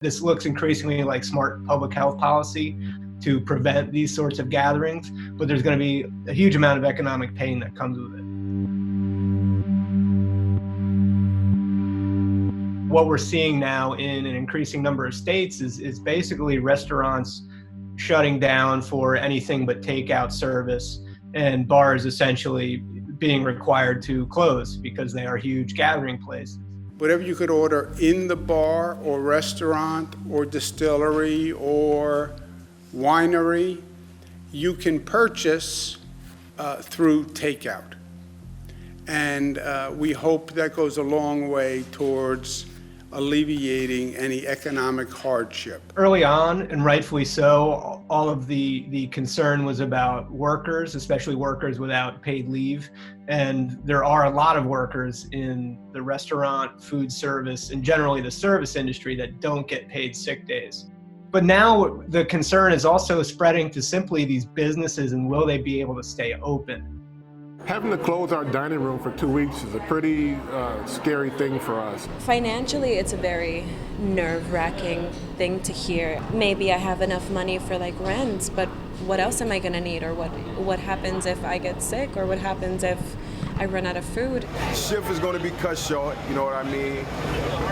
This looks increasingly like smart public health policy to prevent these sorts of gatherings, but there's going to be a huge amount of economic pain that comes with it. What we're seeing now in an increasing number of states is basically restaurants shutting down for anything but takeout service, and bars essentially being required to close because they are huge gathering places. Whatever you could order in the bar or restaurant or distillery or winery, you can purchase through takeout. And we hope that goes a long way towards alleviating any economic hardship. Early on, and rightfully so, all of the concern was about workers, especially workers without paid leave. And there are a lot of workers in the restaurant, food service, and generally the service industry that don't get paid sick days. But now the concern is also spreading to simply these businesses, and will they be able to stay open? Having to close our dining room for 2 weeks is a pretty scary thing for us. Financially, it's a very nerve-wracking thing to hear. Maybe I have enough money for like rent, but what else am I going to need? Or what happens if I get sick? Or what happens if I run out of food? Shift is going to be cut short, you know what I mean?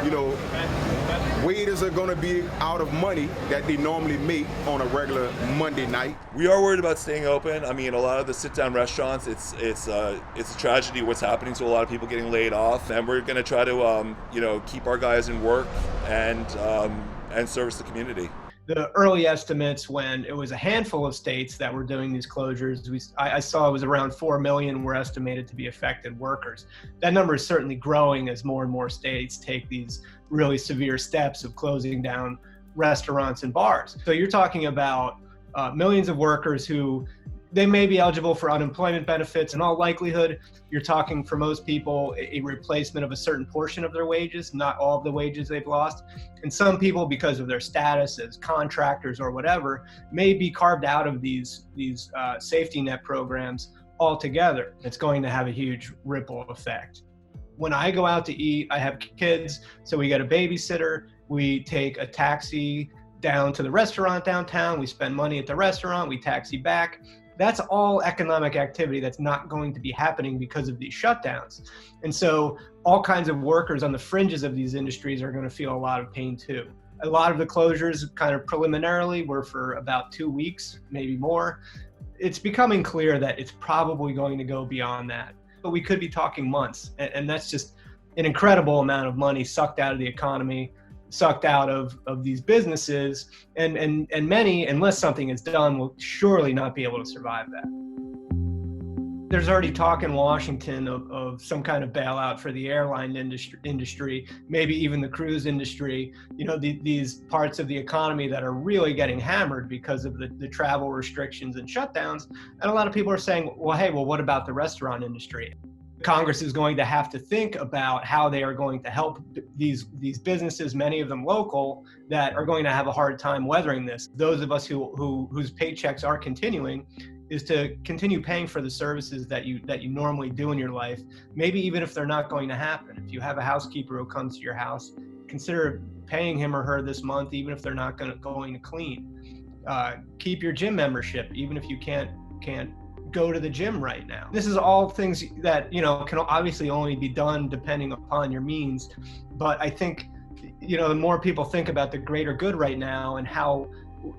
You know, waiters are going to be out of money that they normally make on a regular Monday night. We are worried about staying open. I mean, a lot of the sit-down restaurants, it's a tragedy what's happening to a lot of people getting laid off, and we're going to try to keep our guys in work and service the community. The early estimates, when it was a handful of states that were doing these closures, I saw it was around 4 million were estimated to be affected workers. That number is certainly growing as more and more states take these really severe steps of closing down restaurants and bars. So you're talking about millions of workers who they may be eligible for unemployment benefits. In all likelihood, you're talking for most people a replacement of a certain portion of their wages, not all of the wages they've lost. And some people, because of their status as contractors or whatever, may be carved out of these safety net programs altogether. It's going to have a huge ripple effect. When I go out to eat, I have kids, so we get a babysitter, we take a taxi down to the restaurant downtown, we spend money at the restaurant, we taxi back. That's all economic activity that's not going to be happening because of these shutdowns. And so all kinds of workers on the fringes of these industries are going to feel a lot of pain too. A lot of the closures kind of preliminarily were for about 2 weeks, maybe more. It's becoming clear that it's probably going to go beyond that. But we could be talking months, and that's just an incredible amount of money sucked out of the economy, sucked out of these businesses, and many, unless something is done, will surely not be able to survive that. There's already talk in Washington of some kind of bailout for the airline industry, maybe even the cruise industry, these parts of the economy that are really getting hammered because of the travel restrictions and shutdowns. And a lot of people are saying, well, what about the restaurant industry? Congress is going to have to think about how they are going to help these businesses, many of them local, that are going to have a hard time weathering this. Those of us whose paychecks are continuing is to continue paying for the services that you normally do in your life, maybe even if they're not going to happen. If you have a housekeeper who comes to your house, consider paying him or her this month, even if they're not going to clean. Keep your gym membership, even if you can't go to the gym right now. This is all things that can obviously only be done depending upon your means. But I think the more people think about the greater good right now and how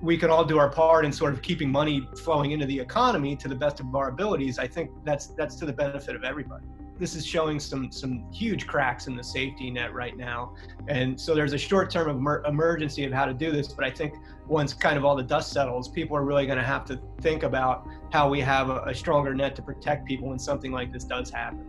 we can all do our part in sort of keeping money flowing into the economy to the best of our abilities, I think that's to the benefit of everybody. This is showing some huge cracks in the safety net right now. And so there's a short-term emergency of how to do this, but I think once kind of all the dust settles, people are really gonna have to think about how we have a stronger net to protect people when something like this does happen.